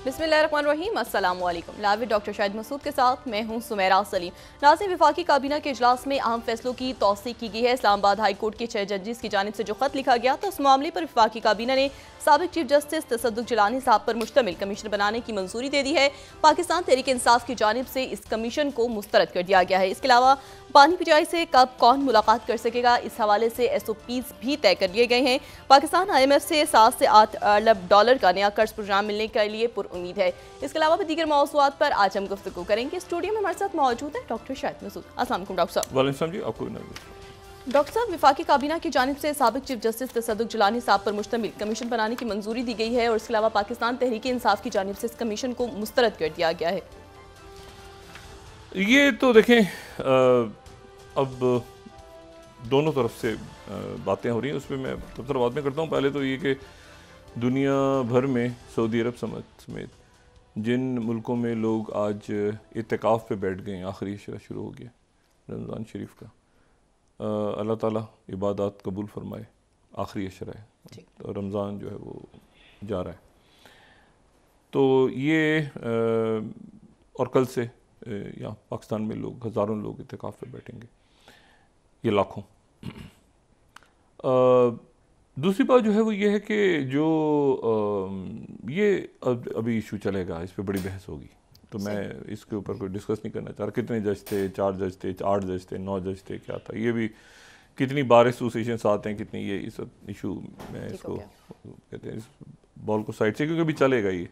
बिस्मिल्लाहिर्रहमानिर्रहीम, अस्सलाम वालेकुम। लाइव डॉक्टर शाहिद मसूद के साथ मैं हूं सुमेरा सलीम। नाज़रीन, वफाकी काबीना के इजलास में अहम फैसलों की तौसीक की गई है। इस्लामाबाद हाई कोर्ट के 6 जजेस की जानिब से जो खत लिखा गया तो उस मामले पर वफाकी काबीना ने साबिक चीफ जस्टिस तसद्दुक़ जिलानी साहब पर मुश्तमिल कमीशन बनाने की मंजूरी दे दी है। पाकिस्तान तहरीक इंसाफ की जानिब से इस कमीशन को मुस्तरद कर दिया गया है। इसके अलावा पानी पिचाई से कब कौन मुलाकात कर सकेगा, इस हवाले से SOPs भी तय कर लिए गए हैं। पाकिस्तान IMF से 7 से 8 अरब डॉलर का नया कर्ज प्रोग्राम मिलने के लिए पुरुम्मीद है। इसके अलावा भी दीगर मौज़ूआत पर आज हम गुफ्तगू करेंगे। स्टूडियो में हमारे साथ मौजूद है डॉक्टर शाहिद मसूद। अस्सलाम वालेकुम डॉक्टर साहब। वालेकुम जी, आपको डॉक्टर साहब, वफाकी काबीना की जानिब से साबिक चीफ जस्टिस तसद्दुक़ जिलानी साहब पर मुश्तमिल कमीशन बनाने की मंजूरी दी गई है और इसके अलावा पाकिस्तान तहरीक इंसाफ की जानिब से इस कमीशन को मुस्तरद कर दिया गया है। ये तो देखें, अब दोनों तरफ से बातें हो रही हैं, उस पर मैं तबसरा बाद में करता हूँ। पहले तो ये कि दुनिया भर में सऊदी अरब समेत जिन मुल्कों में लोग आज इत्तिकाफ़ पे बैठ गए, आखिरी इशरा शुरू हो गया रमज़ान शरीफ का, अल्लाह ताला इबादत कबूल फरमाए। आखिरी अशरा है तो रमज़ान जो है वो जा रहा है, तो ये और कल से यहाँ पाकिस्तान में लोग, हज़ारों लोग इत्तिकाफ़ पे बैठेंगे, ये लाखों। दूसरी बात जो है वो ये है कि जो ये अभी इशू चलेगा, इस पर बड़ी बहस होगी, तो मैं इसके ऊपर कोई डिस्कस नहीं करना चाह रहा। कितने जज थे, 4 जज थे, 8 जज थे, 9 जज थे, क्या था, ये भी कितनी बार एसोसिएशन आते हैं, कितनी ये इस इशू में इसको कहते हैं, इस बॉल को साइड से, क्योंकि अभी चलेगा ये।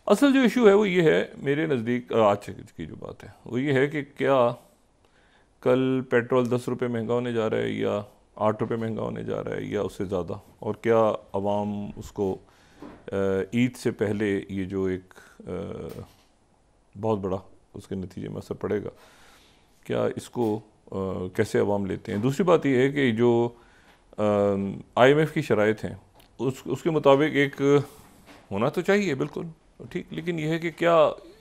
असल जो इशू है वो ये है, मेरे नज़दीक आज की जो बात है वो ये है कि क्या कल पेट्रोल 10 रुपये महंगा होने जा रहा है या 8 रुपये महंगा होने जा रहा है या उससे ज़्यादा, और क्या अवाम उसको ईद से पहले ये जो एक बहुत बड़ा उसके नतीजे में असर पड़ेगा, क्या इसको कैसे अवाम लेते हैं। दूसरी बात ये है कि जो IMF की शराइत हैं उसके मुताबिक एक होना तो चाहिए बिल्कुल ठीक, लेकिन यह है कि क्या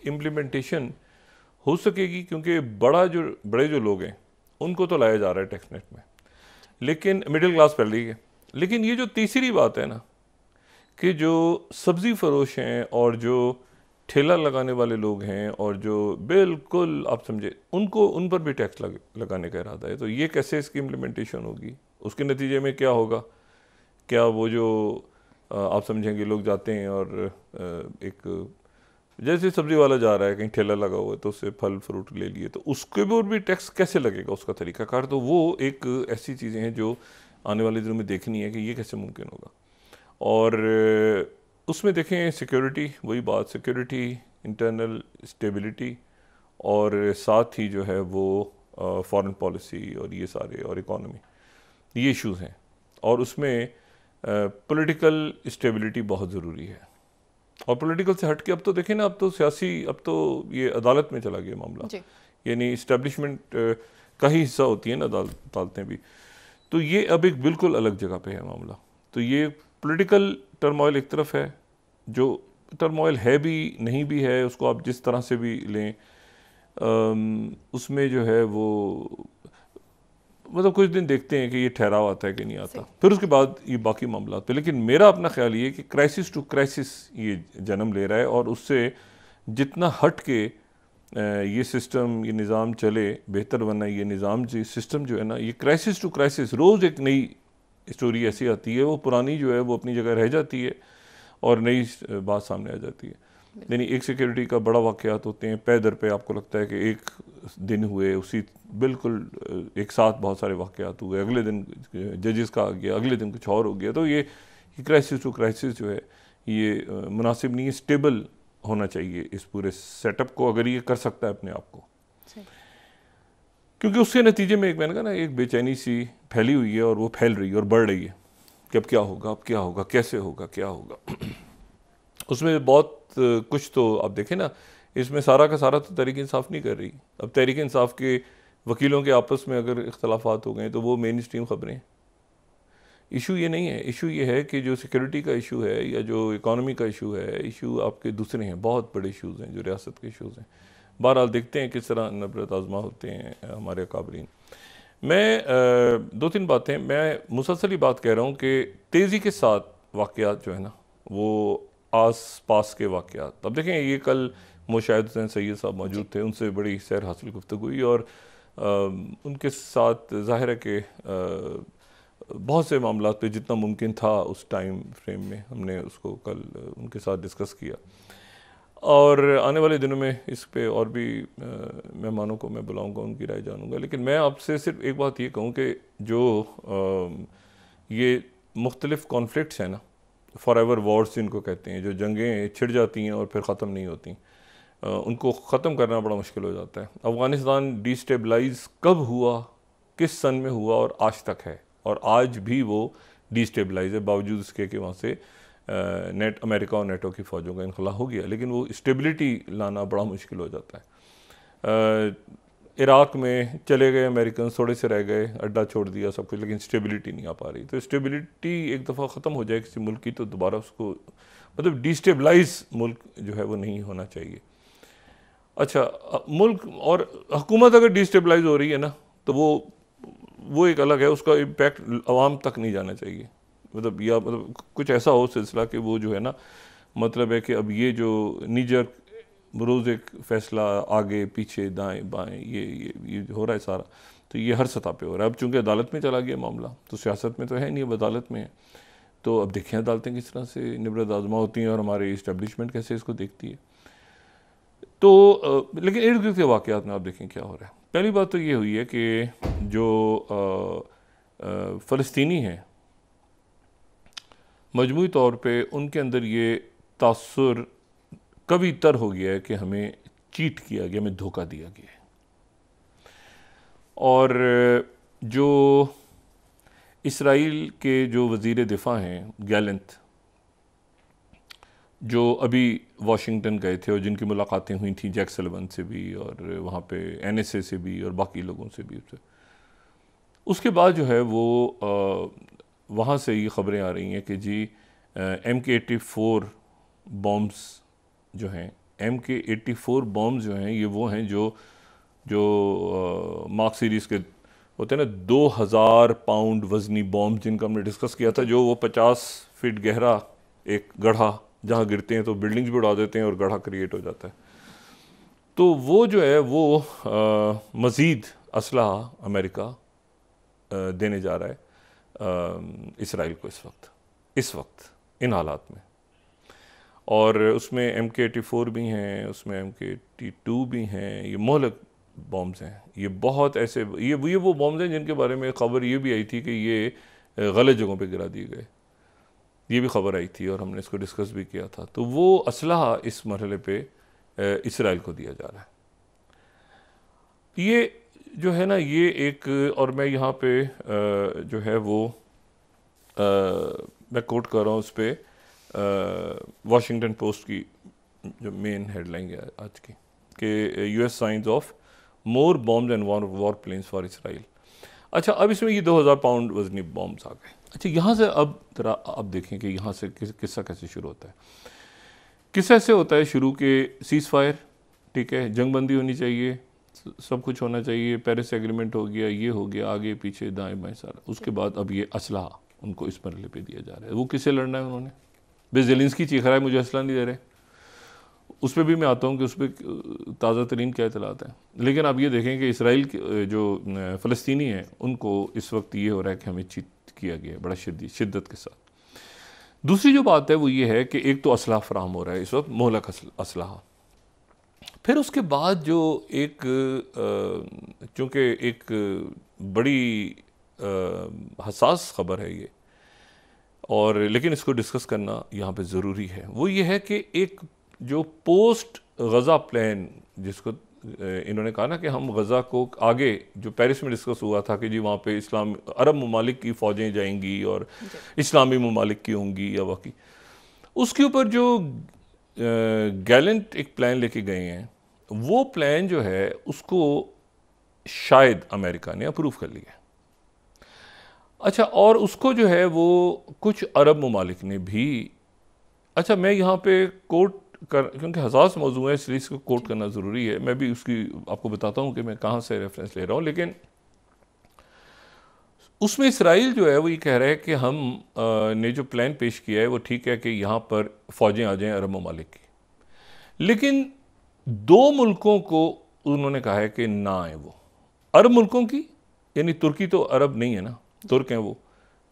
इम्प्लीमेंटेशन हो सकेगी, क्योंकि बड़े जो लोग हैं उनको तो लाया जा रहा है टैक्स नेट में, लेकिन मिडिल क्लास पहले ही है। लेकिन ये जो तीसरी बात है ना, कि जो सब्ज़ी फरोश हैं और जो ठेला लगाने वाले लोग हैं और जो बिल्कुल आप समझे उनको, उन पर भी टैक्स लगाने का इरादा है, तो ये कैसे इसकी इम्प्लीमेंटेशन होगी, उसके नतीजे में क्या होगा। क्या वो जो आप समझेंगे लोग जाते हैं और एक जैसे सब्ज़ी वाला जा रहा है, कहीं ठेला लगा हुआ है तो उससे फल फ्रूट ले लिए, तो उसके ऊपर भी टैक्स कैसे लगेगा, उसका तरीक़ाकार, तो वो एक ऐसी चीज़ें हैं जो आने वाले दिनों में देखनी है कि ये कैसे मुमकिन होगा। और उसमें देखें सिक्योरिटी, वही बात, सिक्योरिटी, इंटरनल स्टेबिलिटी और साथ ही जो है वो फॉरेन पॉलिसी और ये सारे और इकॉनमी, ये इश्यूज़ हैं, और उसमें पॉलिटिकल स्टेबिलिटी बहुत ज़रूरी है। और पॉलिटिकल से हट के अब तो देखें ना, अब तो सियासी, अब तो ये अदालत में चला गया मामला, यानी इस्टेब्लिशमेंट का ही हिस्सा होती है ना अदालतें भी, तो ये अब एक बिल्कुल अलग जगह पे है मामला। तो ये पॉलिटिकल टर्मोइल एक तरफ है, जो टर्मोइल है भी नहीं भी है, उसको आप जिस तरह से भी लें, उसमें जो है वो मतलब कुछ दिन देखते हैं कि ये ठहराव आता है कि नहीं आता, फिर उसके बाद ये बाकी मामला पे। लेकिन मेरा अपना ख्याल ये कि क्राइसिस टू क्राइसिस ये जन्म ले रहा है, और उससे जितना हट के ये सिस्टम, ये निज़ाम चले बेहतर, वरना ये निज़ाम जो सिस्टम जो है ना, ये क्राइसिस टू क्राइसिस, रोज़ एक नई स्टोरी ऐसी आती है, वो पुरानी जो है वो अपनी जगह रह जाती है और नई बात सामने आ जाती है। यानी एक सिक्योरिटी का बड़ा वाक़यात होते हैं, पै दर पे आपको लगता है कि एक दिन हुए, उसी बिल्कुल एक साथ बहुत सारे वाक़यात हुए, अगले दिन जजेस का आ गया, अगले दिन कुछ और हो गया, तो ये क्राइसिस टू क्राइसिस जो है ये मुनासिब नहीं है। स्टेबल होना चाहिए इस पूरे सेटअप को, अगर ये कर सकता है अपने आप को, क्योंकि उसके नतीजे में एक, मैंने कहा ना, एक बेचैनी सी फैली हुई है और वो फैल रही है और बढ़ रही है कि अब क्या होगा, अब क्या होगा, कैसे होगा, क्या होगा। उसमें बहुत कुछ तो आप देखें ना, इसमें सारा का सारा तो तहरीक इंसाफ नहीं कर रही। अब तहरीक इंसाफ के वकीलों के आपस में अगर इख्तलाफात हो गए तो वो मेन स्ट्रीम ख़बरें। इशू ये नहीं है, इशू ये है कि जो सिक्योरिटी का इशू है या जो इकॉनमी का इशू है, इशू आपके दूसरे हैं, बहुत बड़े इशूज़ हैं जो रियासत के इशूज़ हैं। बहरहाल देखते हैं किस तरह नबरत आज़मा होते हैं हमारे अकाबरीन। मैं 2-3 बातें, मैं मुसलसल ही बात कह रहा हूँ कि तेज़ी के साथ वाक़यात जो है ना वो आस पास के वाक़यात। अब देखें, ये कल मुशाहिद हुसैन सैयद साहब मौजूद थे, उनसे बड़ी सैर हासिल गुफ्तगू हुई और उनके साथ ज़ाहिर है कि बहुत से मामलों पे जितना मुमकिन था उस टाइम फ्रेम में हमने उसको कल उनके साथ डिस्कस किया। और आने वाले दिनों में इस पे और भी मेहमानों को मैं बुलाऊंगा, उनकी राय जानूंगा। लेकिन मैं आपसे सिर्फ एक बात ये कहूँ कि जो ये मुख्तलिफ कॉन्फ्लिक्ट्स हैं ना, फॉर एवर वॉर्स जिनको कहते हैं, जो जंगें छिड़ जाती हैं और फिर ख़त्म नहीं होती, उनको ख़त्म करना बड़ा मुश्किल हो जाता है। अफ़गानिस्तान डिस्टेबलाइज कब हुआ, किस सन में हुआ और आज तक है, और आज भी वो डिस्टेबलाइज है, बावजूद इसके कि वहाँ से अमेरिका और नेटो की फ़ौजों का इनखला हो गया, लेकिन वो स्टेबिलिटी लाना बड़ा मुश्किल हो जाता है। इराक़ में चले गए अमेरिकन, थोड़े से रह गए, अड्डा छोड़ दिया सब कुछ, लेकिन स्टेबिलिटी नहीं आ पा रही। तो स्टेबिलिटी एक दफ़ा ख़त्म हो जाए किसी मुल्क की, तो दोबारा उसको मतलब डिस्टेबलाइज मुल्क जो है वो नहीं होना चाहिए। अच्छा, मुल्क और हुकूमत अगर डिस्टेबलाइज हो रही है ना, तो वो एक अलग है, उसका इम्पैक्ट आवाम तक नहीं जाना चाहिए। मतलब या मतलब कुछ ऐसा हो सिलसिला कि वो जो है ना, मतलब है कि अब ये जो नीजर रोज़ एक फ़ैसला आगे पीछे दाएं बाएं ये हो रहा है सारा, तो ये हर सतह पे हो रहा है। अब चूँकि अदालत में चला गया मामला, तो सियासत में तो है नहीं, अब अदालत में है। तो अब देखें अदालतें किस तरह से निबरत आज़मा होती हैं और हमारी इस्टेब्लिशमेंट कैसे इसको देखती है। तो लेकिन इर्द गिर्द के वाक़यात में आप देखें क्या हो रहा है। पहली बात तो ये हुई है कि जो फ़लस्तीनी हैं, मजमूई तौर पे उनके अंदर ये तासुर कभी तर हो गया है कि हमें चीट किया गया, हमें धोखा दिया गया है। और जो इसराइल के जो वज़ीर दिफ़ा हैं गैलेंट, जो अभी वाशिंगटन गए थे और जिनकी मुलाकातें हुई थी जैक सलिवन से भी और वहाँ पे NSA से भी और बाकी लोगों से भी, उसके बाद जो है वो वहाँ से ये ख़बरें आ रही हैं कि जी MK-84 बॉम्ब्स जो हैं, MK-84 बॉम्ब्स जो हैं, ये वो हैं जो मार्क सीरीज़ के होते हैं ना, 2000 पाउंड वज़नी बॉम्ब, जिनका हमने डिस्कस किया था, जो वो 50 फीट गहरा एक गड्ढा जहाँ गिरते हैं तो बिल्डिंग्स भी उड़ा देते हैं और गड्ढा क्रिएट हो जाता है। तो वो जो है वो मज़ीद असलहा अमेरिका देने जा रहा है इसराइल को इस वक्त इन हालात में। और उसमें MK-84 भी हैं, उसमें MK-82 भी हैं, ये मोहलक बॉम्ब्स हैं। ये बहुत ऐसे ये वो बॉम्ब्स हैं जिनके बारे में ख़बर ये भी आई थी कि ये गलत जगहों पे गिरा दिए गए, ये भी खबर आई थी और हमने इसको डिस्कस भी किया था। तो वो असलहा इस मरहले पे इसराइल को दिया जा रहा है। ये जो है ना, ये एक, और मैं यहाँ पे जो है वो मैं कोट कर रहा हूँ उस पर वॉशिंगटन पोस्ट की जो मेन हेडलाइन है आज की, कि US sends of more bombs and war planes for Israel. अच्छा, अब इसमें ये 2000 पाउंड वजनी बॉम्ब्स आ गए। अच्छा, यहाँ से अब जरा आप देखें कि यहाँ से किस्सा कैसे शुरू होता है। किस्सा ऐसे होता है शुरू के सीज़ फायर, ठीक है, जंगबंदी होनी चाहिए, सब कुछ होना चाहिए, पेरिस एग्रीमेंट हो गया, ये हो गया, आगे पीछे दाएं बाएं सारा। उसके बाद अब ये असलहा उनको इस मरहले पे दिया जा रहा है। वो किससे लड़ना है उन्होंने? ज़ेलेंस्की चीख रहा है मुझे असला नहीं दे रहे, उस पर भी मैं आता हूँ कि उस पर ताज़ा तरीन क्या इतलात है। लेकिन अब ये देखें कि इसराइल के जो फ़लस्तीनी हैं, उनको इस वक्त ये हो रहा है कि हमें चीट किया गया है बड़ा शिद्दत के साथ। दूसरी जो बात है वो ये है कि एक तो असलहा फराहम हो रहा है इस वक्त, मोहलक असलहा। फिर उसके बाद जो एक चूँकि एक बड़ी हसास ख़बर है ये, और लेकिन इसको डिस्कस करना यहाँ पे ज़रूरी है, वो ये है कि एक जो पोस्ट गज़ा प्लान, जिसको इन्होंने कहा ना कि हम गज़ा को आगे, जो पेरिस में डिस्कस हुआ था कि जी वहाँ पे अरब ममालिक की फ़ौजें जाएंगी और इस्लामी ममालिक की होंगी या बाकी, उसके ऊपर जो गैलेंट एक प्लान लेके गए हैं, वो प्लान जो है उसको शायद अमेरिका ने अप्रूव कर लिया। अच्छा, और उसको जो है वो कुछ अरब ममालिक ने भी, अच्छा मैं यहाँ पे कोट क्योंकि हसास मौजू है इसलिए इसको कोट करना ज़रूरी है, मैं भी उसकी आपको बताता हूँ कि मैं कहाँ से रेफरेंस ले रहा हूँ। लेकिन उसमें इसराइल जो है वो ये कह रहा है कि हम ने जो प्लान पेश किया है वो ठीक है कि यहाँ पर फ़ौजें आ जाएं अरब ममालिक की, लेकिन दो मुल्कों को उन्होंने कहा है कि ना आए वो अरब मुल्कों की, यानी तुर्की तो अरब नहीं है ना, तुर्क हैं वो,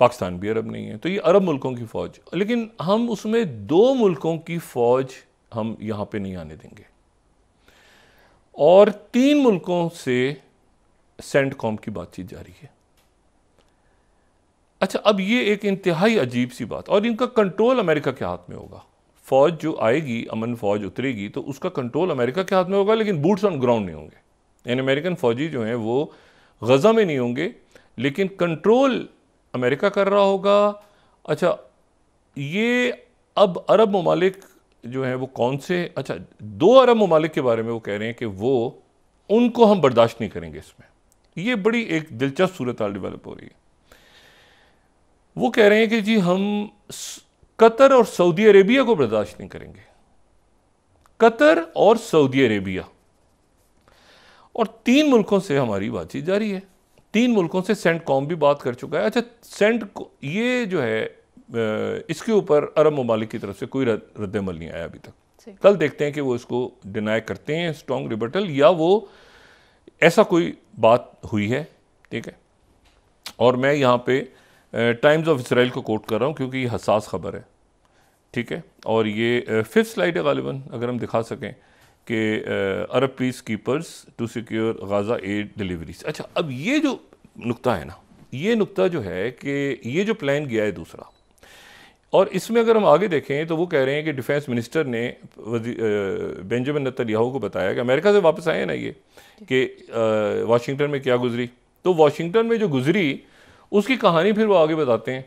पाकिस्तान भी अरब नहीं है, तो ये अरब मुल्कों की फ़ौज, लेकिन हम उसमें दो मुल्कों की फ़ौज हम यहाँ पे नहीं आने देंगे, और 3 मुल्कों से सेंटकॉम की बातचीत जारी है। अच्छा, अब ये एक इंतहाई अजीब सी बात, और इनका कंट्रोल अमेरिका के हाथ में होगा। फौज जो आएगी, अमन फौज उतरेगी तो उसका कंट्रोल अमेरिका के हाथ में होगा, लेकिन बूट्स ऑन ग्राउंड नहीं होंगे, यानी अमेरिकन फौजी जो हैं वो गजा में नहीं होंगे, लेकिन कंट्रोल अमेरिका कर रहा होगा। अच्छा, ये अब अरब ममालिक जो हैं वो कौन से, अच्छा 2 अरब ममालिक के बारे में वो कह रहे हैं कि वो उनको हम बर्दाश्त नहीं करेंगे इसमें। ये बड़ी एक दिलचस्प सूरत हाल डेवलप हो रही है। वो कह रहे हैं कि जी हम कतर और सऊदी अरेबिया को बर्दाश्त नहीं करेंगे, कतर और सऊदी अरेबिया, और 3 मुल्कों से हमारी बातचीत जारी है। 3 मुल्कों से सेंटकॉम भी बात कर चुका है। अच्छा, ये जो है इसके ऊपर अरब ममालिक की तरफ से कोई रद्दमल नहीं आया अभी तक। कल देखते हैं कि वो इसको डिनाई करते हैं, स्ट्रॉन्ग रिबटल, या वो ऐसा कोई बात हुई है। ठीक है, और मैं यहाँ पे टाइम्स ऑफ इसराइल को कोट कर रहा हूँ क्योंकि ये हसास खबर है। ठीक है, और ये 5th स्लाइड है गालिबन, अगर हम दिखा सकें कि Arab peace keepers to secure Gaza aid deliveries. अच्छा, अब ये जो नुक्ता है ना, ये नुक्ता जो है कि ये जो प्लान गया है दूसरा, और इसमें अगर हम आगे देखें तो वो कह रहे हैं कि डिफेंस मिनिस्टर ने बेंजामिन नेतन्याहू को बताया कि अमेरिका से वापस आए ना ये, कि वाशिंगटन में क्या गुजरी, तो वाशिंगटन में जो गुजरी उसकी कहानी फिर वो आगे बताते हैं।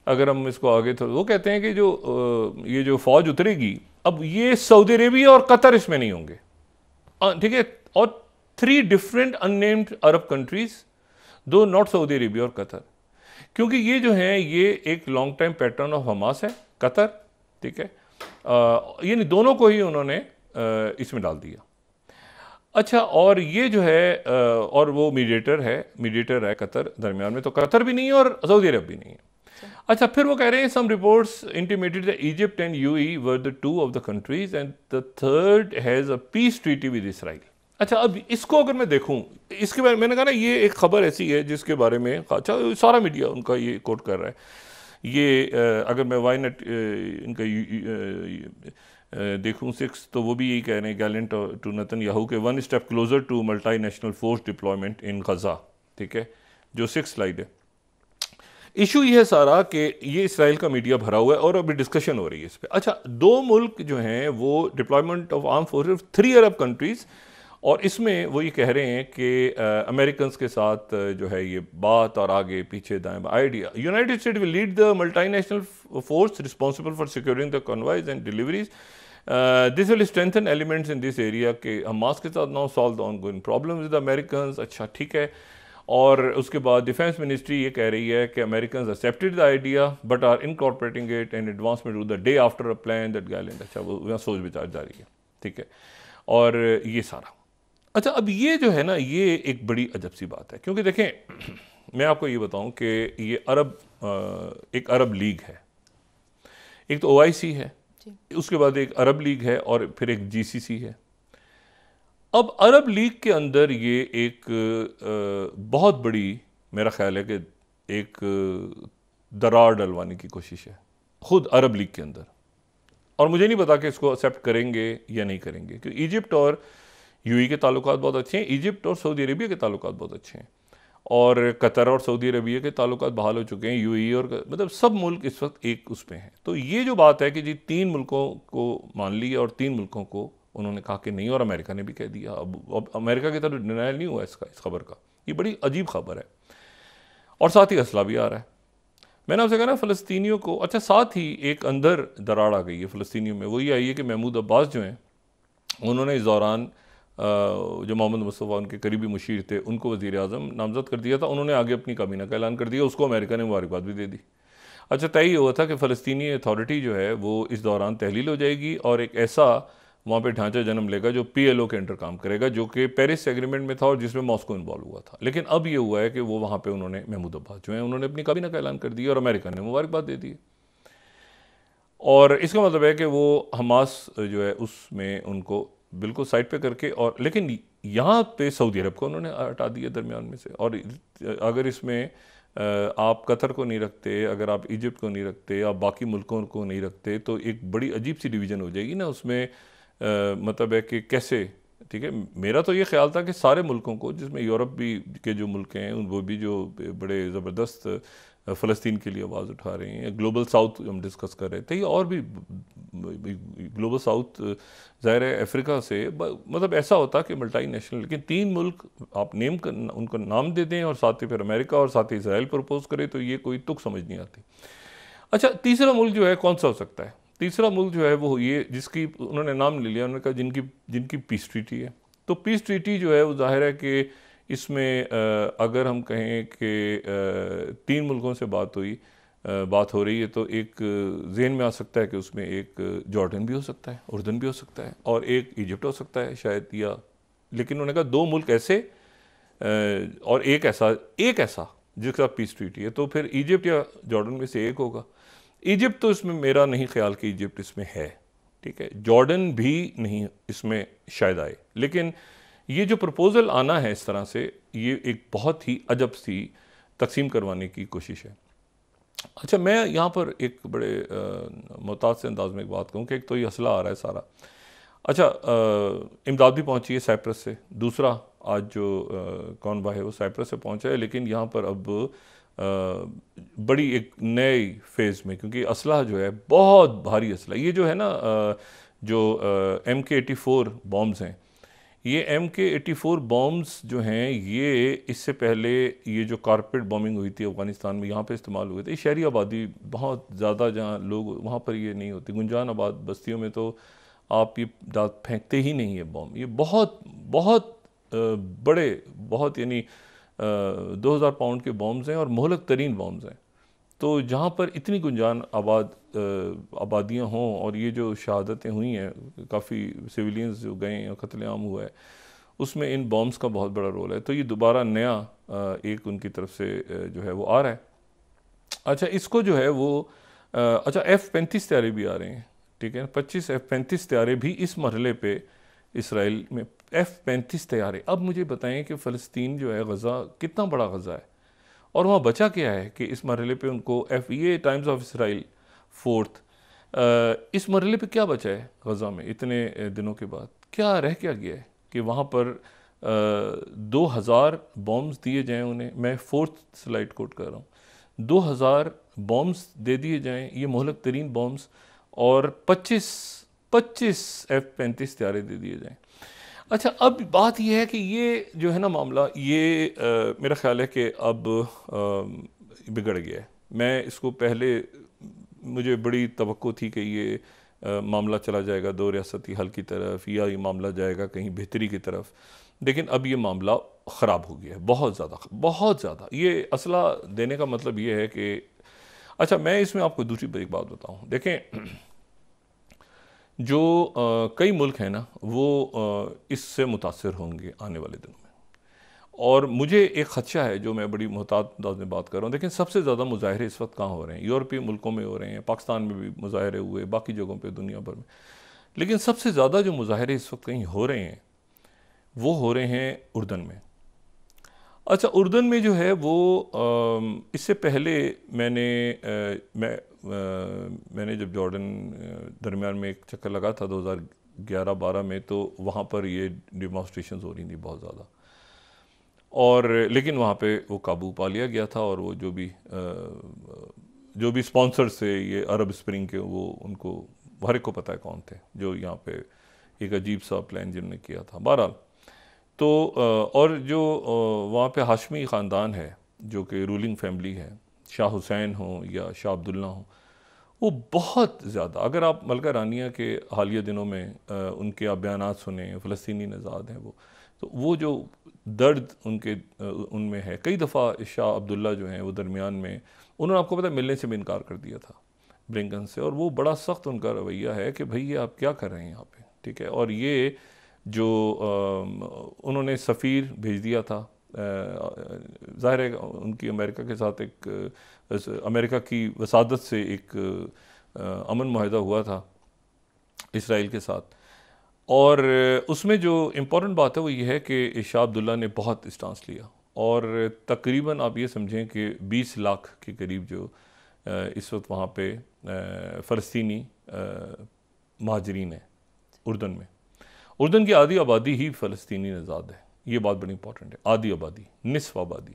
अगर हम इसको आगे, तो वो कहते हैं कि जो ये जो फौज उतरेगी, अब ये सऊदी अरेबिया और कतर इसमें नहीं होंगे, ठीक है, और 3 डिफरेंट अननेम्ड अरब कंट्रीज, दो नॉट सऊदी अरेबिया और कतर, क्योंकि ये जो है ये एक long time pattern of Hamas है, कतर। ठीक है, यानी दोनों को ही उन्होंने इसमें डाल दिया। अच्छा, और ये जो है और वो मीडिएटर है कतर दरमियान में, तो कतर भी नहीं है और सऊदी अरब भी नहीं है। अच्छा, फिर वो कह रहे हैं some reports intimated that Egypt and UAE were the 2 of the countries and the third has a peace treaty with Israel. अच्छा, अब इसको अगर मैं देखूं, इसके बारे में मैंने कहा ना, ये एक खबर ऐसी है जिसके बारे में अच्छा सारा मीडिया उनका ये कोट कर रहा है। ये अगर मैं वाईनेट इनका देखूं 6, तो वो भी यही कह रहे हैं, गैलेंट टू नेतन्याहू के 1 step closer to multi national force deployment in Gaza. ठीक है, जो 6 स्लाइड है। इशू ये है सारा कि ये इसराइल का मीडिया भरा हुआ है और अभी डिस्कशन हो रही है इस पर। अच्छा, 2 मुल्क जो हैं वो deployment of arm forces 3 Arab countries, और इसमें वो ये कह रहे हैं कि अमेरिकन के साथ जो है ये बात और आगे पीछे दाएं idea, United state will lead the multinational force responsible for securing the convoys and deliveries, this will strengthen elements in this area के हमास के साथ now solve the ongoing problem with American. अच्छा, ठीक है, और उसके बाद डिफेंस मिनिस्ट्री ये कह रही है कि American accepted the idea but are incorporating it and advancement to the day after a plan that gallant. अच्छा, वो वहाँ सोच विचार जारी है। ठीक है, और ये सारा। अच्छा, अब ये जो है ना, ये एक बड़ी अजब सी बात है, क्योंकि देखें मैं आपको ये बताऊं कि ये एक अरब लीग है, एक तो OIC है, उसके बाद एक अरब लीग है, और फिर एक GCC है। अब अरब लीग के अंदर ये एक बहुत बड़ी, मेरा ख्याल है कि एक दरार डलवाने की कोशिश है खुद अरब लीग के अंदर, और मुझे नहीं पता कि इसको एक्सेप्ट करेंगे या नहीं करेंगे, क्योंकि इजिप्ट और यूएई के ताल्लुकात बहुत अच्छे हैं, इजिप्ट और सऊदी अरेबिया के ताल्लुकात बहुत अच्छे हैं, और कतर और सऊदी अरेबिया के ताल्लुकात बहाल हो चुके हैं, यूएई और मतलब सब मुल्क इस वक्त एक उस पे हैं। तो ये जो बात है कि जी 3 मुल्कों को मान लिया और 3 मुल्कों को उन्होंने कहा कि नहीं, और अमेरिका ने भी कह दिया। अब अमेरिका की तरफ डिनाइल नहीं हुआ इस खबर का। ये बड़ी अजीब खबर है, और साथ ही असला भी आ रहा है। मैंने आपसे कहा ना फ़लस्तीनियों को, अच्छा साथ ही एक अंदर दरार आ गई है फ़लस्तीनियों में, वो ये आई है कि महमूद अब्बास जो हैं उन्होंने इस दौरान जो मोहम्मद मुस्तफ़ा उनके करीबी मुशीर थे उनको वज़ीर आज़म नामज़द कर दिया था, उन्होंने आगे अपनी काबीना का ऐलान कर दिया, उसको अमेरिका ने मुबारकबाद भी दे दी। अच्छा, तय हुआ था कि फ़लस्तीनी अथॉरिटी जो है वो इस दौरान तहलील हो जाएगी और एक ऐसा वहाँ पे ढांचा जन्म लेगा जो PLO के अंडर काम करेगा, जो कि पेरिस एग्रीमेंट में था और जिसमें मॉस्को इन्वॉल्व हुआ था। लेकिन अब ये हुआ है कि वो वहाँ पे उन्होंने महमूद अब्बास जो है उन्होंने अपनी काबीना का ऐलान कर दिया और अमेरिका ने मुबारकबाद दे दी। और इसका मतलब है कि वो हमास जो है उसमें उनको बिल्कुल साइड पे करके, और लेकिन यहाँ पे सऊदी अरब को उन्होंने हटा दिया दरमियान में से। और अगर इसमें आप कतर को नहीं रखते, अगर आप इजिप्ट को नहीं रखते, आप बाकी मुल्कों को नहीं रखते, तो एक बड़ी अजीब सी डिवीज़न हो जाएगी ना उसमें। मतलब है कि कैसे, ठीक है, मेरा तो ये ख्याल था कि सारे मुल्कों को, जिसमें यूरोप भी के जो मुल्क हैं वो भी जो बड़े ज़बरदस्त फ़लस्तीन के लिए आवाज़ उठा रहे हैं, ग्लोबल साउथ हम डिस्कस कर रहे थे, ये और भी ग्लोबल साउथ ज़ाहिर है अफ्रीका से, मतलब ऐसा होता कि मल्टी नेशनल, लेकिन 3 मुल्क आप नेम कर उनको नाम दे दें और साथ ही फिर अमेरिका और साथ ही इसराइल प्रपोज करे, तो ये कोई तुक समझ नहीं आती। अच्छा, तीसरा मुल्क जो है कौन सा हो सकता है? तीसरा मुल्क जो है वो ये जिसकी उन्होंने नाम ले लिया, उन्होंने कहा जिनकी पीस ट्रीटी है। तो पीस ट्रीटी जो है वो ज़ाहिर है कि इसमें अगर हम कहें कि 3 मुल्कों से बात हो रही है, तो एक जहन में आ सकता है कि उसमें एक जॉर्डन भी हो सकता है, उर्दन भी हो सकता है, और एक इजिप्ट हो सकता है शायद, या लेकिन उन्होंने कहा 2 मुल्क ऐसे और एक ऐसा जिसका पीस ट्रीटी है, तो फिर इजिप्ट या जॉर्डन में से एक होगा। इजिप्ट तो इसमें मेरा नहीं ख्याल कि इजिप्ट इसमें है, ठीक है, जॉर्डन भी नहीं इसमें शायद आए। लेकिन ये जो प्रपोज़ल आना है इस तरह से, ये एक बहुत ही अजब सी तकसीम करवाने की कोशिश है। अच्छा, मैं यहाँ पर एक बड़े मुहतात से अंदाज में एक बात कहूँ कि एक तो ये असला आ रहा है सारा। अच्छा, इमदाद भी पहुँची है साइप्रस से। दूसरा, आज जो कॉन्वॉय है वो साइप्रस से पहुँचा है, लेकिन यहाँ पर अब बड़ी एक नई फेज़ में, क्योंकि असला जो है बहुत भारी असला, ये जो है ना जो MK-84 बॉम्ब्स हैं, ये MK-84 बॉम्ब्स जो हैं, ये इससे पहले ये जो कारपेट बॉम्बिंग हुई थी अफ़गानिस्तान में, यहाँ पे इस्तेमाल हुए थे। शहरी आबादी बहुत ज़्यादा जहाँ लोग, वहाँ पर ये नहीं होती। गुंजान आबाद बस्तियों में तो आप ये दांत फेंकते ही नहीं है बॉम्ब। ये बहुत बहुत बड़े, बहुत यानी 2000 पाउंड के बॉम्ब्स हैं और मोहलक तरीन बॉम्ब्स हैं। तो जहाँ पर इतनी गुंजान आबादियाँ हों और ये जो शहादतें हुई हैं, काफ़ी सिविलियंस जो गए हैं, कत्लेआम हुआ है, उसमें इन बॉम्ब्स का बहुत बड़ा रोल है। तो ये दोबारा नया एक उनकी तरफ से जो है वो आ रहा है। अच्छा, इसको जो है वो अच्छा F-35 तैयारे भी आ रहे हैं, ठीक है, 25 F-35 तैयारे भी इस मरहले पे इसराइल में, F-35 तैयारे। अब मुझे बताएं कि फ़लस्तीन जो है, गज़ा कितना बड़ा गज़ा है और वहाँ बचा क्या है कि इस मरहले पे उनको ये टाइम्स ऑफ इसराइल 4th, इस मरहले पे क्या बचा है गज़ा में इतने दिनों के बाद? क्या रह क्या गया है कि वहाँ पर 2000 बॉम्ब्स दिए जाएं उन्हें। मैं 4th स्लाइड कोट कर रहा हूँ, 2000 बॉम्ब्स दे दिए जाएं, ये मोहलक तरीन बॉम्ब्स, और 25 F-35 तैयारे दे दिए जाएं। अच्छा, अब बात यह है कि ये जो है ना मामला, ये मेरा ख्याल है कि अब बिगड़ गया है। मैं इसको पहले, मुझे बड़ी तवक्को थी कि ये मामला चला जाएगा 2 रियासती हल की तरफ, या ये मामला जाएगा कहीं बेहतरी की तरफ, लेकिन अब ये मामला ख़राब हो गया है बहुत ज़्यादा। ये असला देने का मतलब ये है कि, अच्छा, मैं इसमें आपको दूसरी एक बात बताऊँ। देखें, जो कई मुल्क हैं ना, वो इससे मुतासर होंगे आने वाले दिनों में, और मुझे एक ख़दशा है जो मैं बड़ी मुहतात अंदाज में बात कर रहा हूँ। लेकिन सबसे ज़्यादा मुजाहरे इस वक्त कहाँ हो रहे हैं? यूरोपीय मुल्कों में हो रहे हैं, पाकिस्तान में भी मुजाहरे हुए, बाकी जगहों पे दुनिया भर में, लेकिन सबसे ज़्यादा जो मुजाहरे इस वक्त कहीं हो रहे हैं वो हो रहे हैं उर्दन में। अच्छा, उर्दन में जो है वो इससे पहले मैंने जब जॉर्डन दरमियान में एक चक्कर लगा था 2011-12 में, तो वहाँ पर ये डिमॉन्स्ट्रेशंस हो रही थी बहुत ज़्यादा, और लेकिन वहाँ पे वो काबू पा लिया गया था, और वो जो भी स्पॉन्सर्स थे ये अरब स्प्रिंग के, वो उनको हर एक को पता है कौन थे, जो यहाँ पे एक अजीब सा प्लान जिन्होंने किया था। बहरहाल, तो और जो वहाँ पे हाशमी ख़ानदान है, जो कि रूलिंग फैमिली है, शाह हुसैन हो या शाह अब्दुल्ला हो, वो बहुत ज़्यादा, अगर आप मलका रानिया के हालिया दिनों में उनके आप बयानात सुने, फ़लस्तीनी नज़ाद हैं तो वो जो दर्द उनमें है, कई दफ़ा शाह अब्दुल्ला जो हैं वो दरमियान में, उन्होंने आपको पता है मिलने से भी इनकार कर दिया था ब्लिंकन से, और वो बड़ा सख्त उनका रवैया है कि भाई ये आप क्या कर रहे हैं यहाँ पे, ठीक है। और ये जो उन्होंने सफ़ीर भेज दिया था, ज़ाहिर है उनकी अमेरिका के साथ अमेरिका की वसादत से एक अमन मुआहदा हुआ था इसराइल के साथ, और उसमें जो इम्पोर्टेंट बात है वो ये है कि शाह अब्दुल्ला ने बहुत स्टांस लिया, और तकरीबन आप ये समझें कि 20 लाख के करीब जो इस वक्त वहाँ पे फ़लस्तीनी महाजरीन है उर्दन में। उर्दन की आधी आबादी ही फ़लस्तीनी नज़ाद है, ये बात बड़ी इंपॉर्टेंट है, आधी आबादी, निसफ आबादी।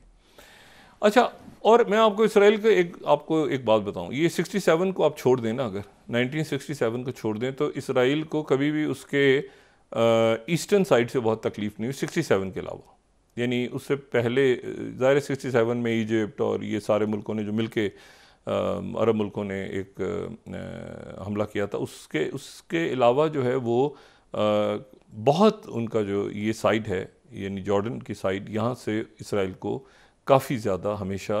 अच्छा, और मैं आपको इसराइल का आपको एक बात बताऊं, ये 67 को आप छोड़ दें ना, अगर 1967 को छोड़ दें तो इसराइल को कभी भी उसके ईस्टर्न साइड से बहुत तकलीफ नहीं हुई 67 के अलावा। यानी उससे पहले ज़ाहिर 67 में इजिप्ट और ये सारे मुल्कों ने जो मिलके अरब मुल्कों ने एक हमला किया था, उसके अलावा जो है वो बहुत उनका जो ये साइड है, यानी जॉर्डन की साइड, यहाँ से इसराइल को काफ़ी ज़्यादा हमेशा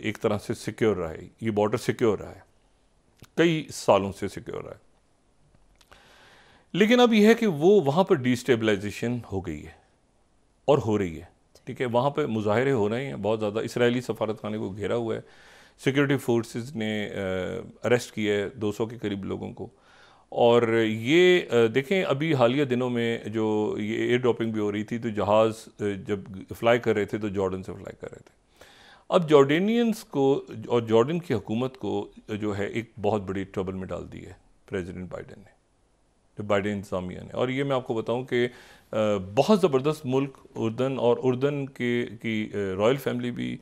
एक तरह से सिक्योर रहा है, ये बॉर्डर सिक्योर रहा है, कई सालों से सिक्योर रहा है। लेकिन अब यह है कि वो वहाँ पर डिस्टेबलाइजेशन हो गई है और हो रही है, ठीक है। वहाँ पर मुजाहरे हो रहे हैं बहुत ज़्यादा, इसराइली सफारतखाने को घेरा हुआ है, सिक्योरिटी फोर्सेस ने अरेस्ट किया है 200 के करीब लोगों को। और ये देखें अभी हालिया दिनों में जो ये एयर ड्रॉपिंग भी हो रही थी, तो जहाज़ जब फ्लाई कर रहे थे तो जॉर्डन से फ्लाई कर रहे थे। अब जॉर्डेनियंस को और जॉर्डन की हुकूमत को जो है एक बहुत बड़ी ट्रबल में डाल दी है प्रेसिडेंट बाइडेन ने, जो बाइडेन इंतज़ामिया ने। और ये मैं आपको बताऊं कि बहुत ज़बरदस्त मुल्क उर्दन, और उर्दन की रॉयल फैमिली भी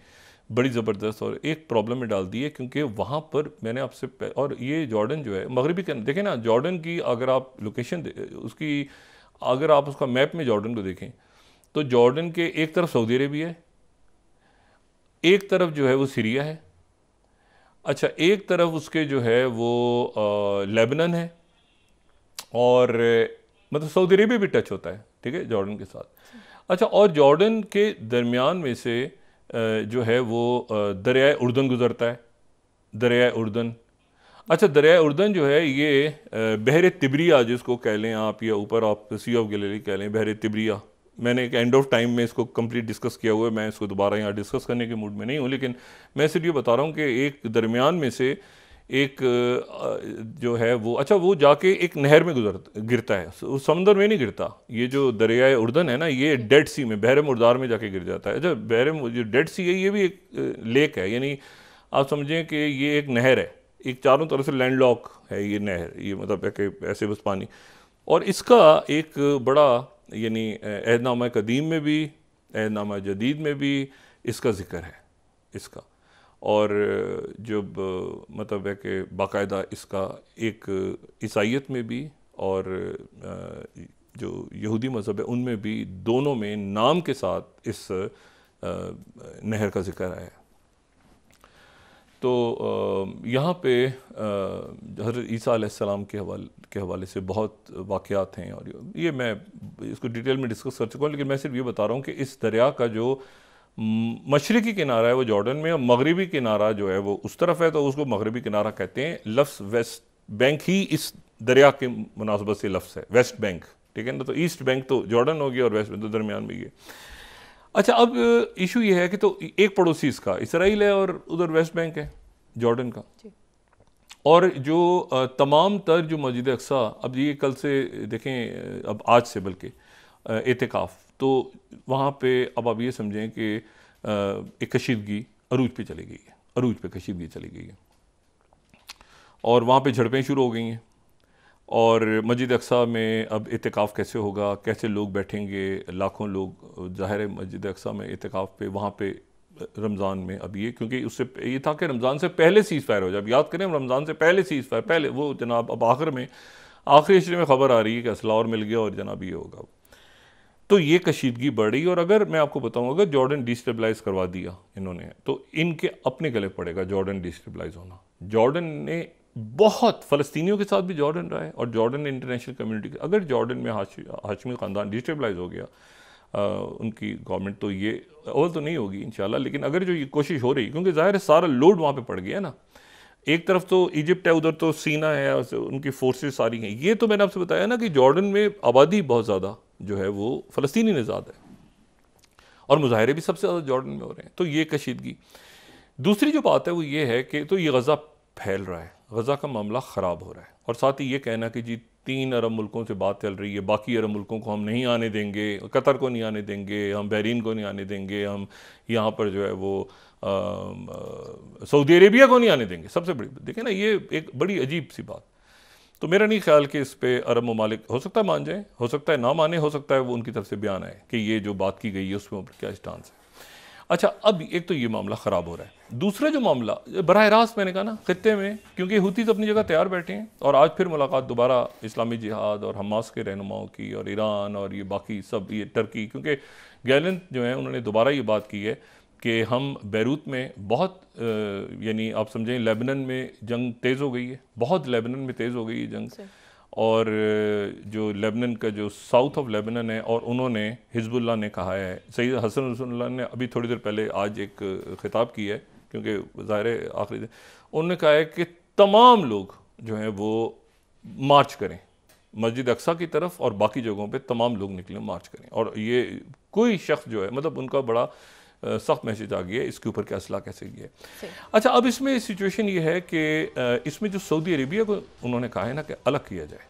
बड़ी ज़बरदस्त और एक प्रॉब्लम में डाल दी है, क्योंकि वहाँ पर मैंने आपसे और ये जॉर्डन जो है मगरबी के, देखें ना जॉर्डन की अगर आप लोकेशन उसकी, अगर आप उसका मैप में जॉर्डन को देखें तो जॉर्डन के एक तरफ सऊदी अरेबिया है, एक तरफ जो है वो सीरिया है, अच्छा एक तरफ उसके जो है वो लेबनान है, और मतलब सऊदी अरेबिया भी टच होता है, ठीक है, जॉर्डन के साथ। अच्छा, और जॉर्डन के दरमियान में से जो है वो दरियाए उर्दन गुज़रता है, दरियाए उर्दन। अच्छा, दरियाए उर्दन जो है ये बहर तिब्रिया जिसको कह लें आप, या ऊपर आप सी ऑफ गैलिली कह लें, बहर तिब्रिया, मैंने एक एंड ऑफ टाइम में इसको कंप्लीट डिस्कस किया हुआ है, मैं इसको दोबारा यहाँ डिस्कस करने के मूड में नहीं हूँ, लेकिन मैं सिर्फ ये बता रहा हूँ कि एक दरमियान में से एक जो है वो, अच्छा वो जाके एक नहर में गिरता है, उस समंदर में नहीं गिरता। ये जो दरियाए उर्दन है ना, ये डेड सी में, बहर मुर्दार में जाके गिर जाता है। अच्छा, जो डेड सी है ये भी एक लेक है, यानी आप समझें कि ये एक नहर है, एक चारों तरफ से लैंडलॉक है ये नहर, ये मतलब ऐसे बस पानी। और इसका एक बड़ा, यानी अहदनामा कदीम में भी, अहदनामा जदीद में भी इसका जिक्र है इसका, और जब मतलब है कि बाकायदा इसका एक ईसाइयत में भी और जो यहूदी मज़हब है उनमें भी, दोनों में नाम के साथ इस नहर का जिक्र आया है। तो यहाँ पे हज़रत ईसा अलैहिस्सलाम के हवाले से बहुत वाक़यात हैं, और ये मैं इसको डिटेल में डिस्कस कर चुका हूँ, लेकिन मैं सिर्फ ये बता रहा हूँ कि इस दरिया का जो मशरक़ी किनारा है वो जॉर्डन में, और मगरबी किनारा जो है वो उस तरफ है, तो उसको मगरबी किनारा कहते हैं। लफ्ज़ वेस्ट बैंक ही इस दरिया के मुनासबत से लफ्ज़ है, वेस्ट बैंक, ठीक है ना। तो ईस्ट बैंक तो जॉर्डन हो गया और वेस्ट बैंक तो दरमियान में ये। अच्छा, अब इशू ये है कि तो एक पड़ोसी इसका इसराइल है और उधर वेस्ट बैंक है जॉर्डन का, और जो तमाम तर जो मस्जिद अक्सा, अब ये कल से देखें, अब आज से बल्कि एतिकाफ़, तो वहाँ पे अब आप ये समझें कि एक कशीदगी अरूज पे चली गई है, अरूज पे कशीदगी चली गई है, और वहाँ पे झड़पें शुरू हो गई हैं। और मस्जिद अक्सा में अब एतिकाफ़ कैसे होगा, कैसे लोग बैठेंगे, लाखों लोग ज़ाहिर है मस्जिद अक्सा में एतिकाफ़ पे, वहाँ पे रमज़ान में। अब ये क्योंकि उससे ये था कि रमज़ान से पहले सीज़ फायर हो जाए, अब याद करें रमज़ान से पहले सीज़ फायर, पहले वो जनाब, अब आखिर में आखिरी हिस्से में ख़बर आ रही है कि असला और मिल गया और जनाब ये होगा, तो ये कशीदगी बढ़ रही। और अगर मैं आपको बताऊँ, अगर जॉर्डन डिस्टेबलाइज़ करवा दिया इन्होंने, तो इनके अपने गले पड़ेगा जॉर्डन डिस्टेबलाइज़ होना। जॉर्डन ने बहुत फ़लस्तीनियों के साथ भी जॉर्डन रहा है, और जॉर्डन ने इंटरनेशनल कम्युनिटी, अगर जॉर्डन में हाशमी ख़ानदान डिस्टेबलाइज़ हो गया, उनकी गवर्नमेंट, तो ये अव्वल तो नहीं होगी इंशाल्लाह, लेकिन अगर जो ये कोशिश हो रही, क्योंकि ज़ाहिर है सारा लोड वहाँ पे पड़ गया ना, एक तरफ तो इजिप्ट है, उधर तो सीना है, उनकी फोर्सेस सारी हैं। ये तो मैंने आपसे बताया ना कि जॉर्डन में आबादी बहुत ज़्यादा जो है वो फ़लस्तीनी निज़ाद है, और मुजाहरे भी सबसे ज़्यादा जॉर्डन में हो रहे हैं, तो ये कशीदगी। दूसरी जो बात है वो ये है कि तो ये गज़ा फैल रहा है, गज़ा का मामला ख़राब हो रहा है, और साथ ही ये कहना कि जी 3 अरब मुल्कों से बात चल रही है, बाकी अरब मुल्कों को हम नहीं आने देंगे, कतर को नहीं आने देंगे, हम बहरीन को नहीं आने देंगे, हम यहाँ पर जो है वो सऊदी अरेबिया को नहीं आने देंगे। सबसे बड़ी देखें ना, ये एक बड़ी अजीब सी बात। तो मेरा नहीं ख्याल कि इस पे अरब ममालिक हो सकता है मान जाए, हो सकता है ना माने, हो सकता है वो उनकी तरफ से बयान आए कि ये जो बात की गई है उसमें क्या स्टांस है। अच्छा, अब एक तो ये मामला ख़राब हो रहा है। दूसरा जो मामला बराह रास्त मैंने कहा ना, खित्ते में क्योंकि हुतीज़ अपनी जगह तैयार बैठे हैं, और आज फिर मुलाकात दोबारा इस्लामी जिहाद और हमास के रहनुमाओं की और ईरान और ये बाकी सब, ये टर्की, क्योंकि गैलेंट जो है उन्होंने दोबारा ये बात की है कि हम बैरूत में बहुत यानी आप समझें लेबनान में जंग तेज़ हो गई है, बहुत लेबनान में तेज़ हो गई है जंग, और जो लेबनान का जो साउथ ऑफ लेबनान है, और उन्होंने हिजबुल्लाह ने कहा है, सैयद हसन नसरुल्लाह ने अभी थोड़ी देर पहले आज एक खिताब किया है, क्योंकि ज़ाहिर आखिरी दिन उन्होंने कहा है कि तमाम लोग जो हैं वो मार्च करें मस्जिद अक्सा की तरफ, और बाकी जगहों पे तमाम लोग निकलें, मार्च करें। और ये कोई शख्स जो है मतलब उनका बड़ा सख्त मैसेज आ गया है इसके ऊपर कि असला कैसे किया है। अच्छा, अब इसमें सिचुएशन ये है कि इसमें जो सऊदी अरेबिया को उन्होंने कहा है ना कि अलग किया जाए।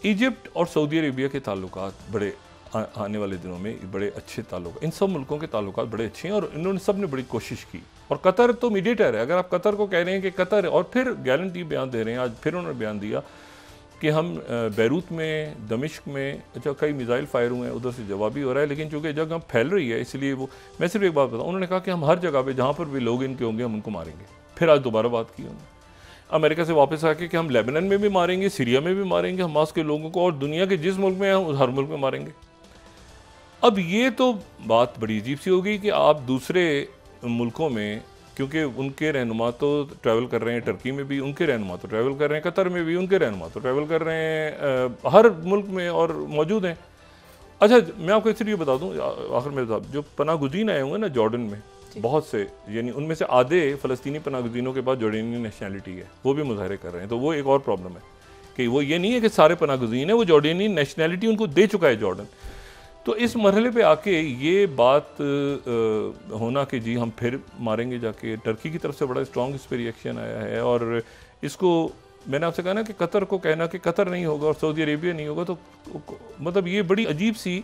इजिप्ट और सऊदी अरेबिया के ताल्लुकात बड़े आने वाले दिनों में बड़े अच्छे ताल्लुक, इन सब मुल्कों के ताल्लुकात बड़े अच्छे हैं, और इन्होंने सब ने बड़ी कोशिश की। और कतर तो मीडिएटर है। अगर आप कतर को कह रहे हैं कि कतर, और फिर गारंटी बयान दे रहे हैं, आज फिर उन्होंने बयान दिया कि हम बैरूत में, दमिश्क में, अच्छा कई मिसाइल फायर हुए हैं, उधर से जवाब भी हो रहा है, लेकिन चूँकि जगह फैल रही है इसलिए वो, मैं सिर्फ एक बात बताऊँ, उन्होंने कहा कि हम हर जगह पे जहाँ पर भी लोग इनके होंगे हम उनको मारेंगे। फिर आज दोबारा बात की उन्होंने अमेरिका से वापस आके कि हम लेबनान में भी मारेंगे, सीरिया में भी मारेंगे हमास के लोगों को, और दुनिया के जिस मुल्क में हैं उस हर मुल्क में मारेंगे। अब ये तो बात बड़ी अजीब सी हो गई कि आप दूसरे मुल्कों में, क्योंकि उनके रहनुमा तो ट्रैवल कर रहे हैं, टर्की में भी उनके रहनुमा तो ट्रैवल कर रहे हैं, कतर में भी उनके रहनुमा तो ट्रैवल कर रहे हैं, हर मुल्क में और मौजूद हैं। अच्छा, मैं आपको इसलिए बता दूं आखिर में, जो पनागुज़ीन आए हुए ना जॉर्डन में, बहुत से, यानी उनमें से आधे फ़लस्तीनी पनागुज़ीनों के पास जॉर्डनियन नेशनैलिटी है, वो भी मुजाहरे कर रहे हैं। तो वो एक और प्रॉब्लम है कि वो ये नहीं है कि सारे पनागुज़ीन है, वो जॉर्डनियन नेशनैलिटी उनको दे चुका है जॉर्डन। तो इस मरहले पे आके ये बात होना कि जी हम फिर मारेंगे जाके, टर्की की तरफ से बड़ा स्ट्रॉन्ग इस पर रिएक्शन आया है। और इसको मैंने आपसे कहा ना कि कतर को कहना कि कतर नहीं होगा और सऊदी अरेबिया नहीं होगा, तो मतलब ये बड़ी अजीब सी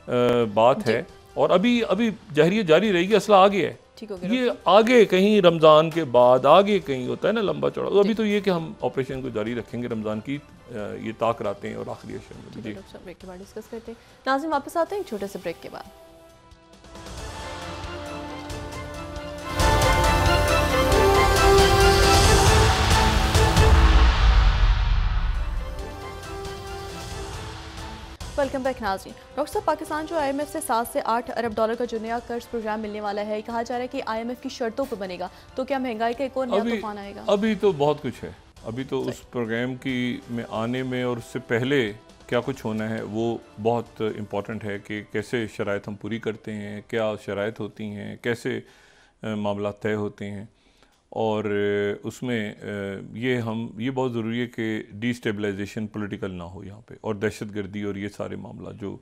बात है। और अभी जहरिया जारी रहेगी, असला आगे है, ये आगे कहीं रमज़ान के बाद आगे कहीं होता है ना लंबा चौड़ा, तो अभी तो ये कि हम ऑपरेशन को जारी रखेंगे, रमज़ान की ये ताक रातें हैं और आखिरी अशर में। ब्रेक के बाद डिस्कस करते हैं। नाज़रीन वापस आते हैं एक छोटे से ब्रेक के बाद। वेलकम बैक नाज़रीन। डॉक्टर साहब, पाकिस्तान जो IMF से 7 से 8 अरब डॉलर का जो नया कर्ज प्रोग्राम मिलने वाला है, कहा जा रहा है कि IMF की शर्तों पर बनेगा, तो क्या महंगाई का एक और नया तूफान आएगा? अभी तो बहुत कुछ है, अभी तो उस प्रोग्राम की में आने में और उससे पहले क्या कुछ होना है वो बहुत इम्पॉर्टेंट है कि कैसे शराइत हम पूरी करते हैं, क्या शराइत होती हैं, कैसे मामला तय होते हैं, और उसमें ये बहुत ज़रूरी है कि डिस्टेबलाइजेशन पॉलिटिकल ना हो यहाँ पे, और दहशतगर्दी और ये सारे मामला जो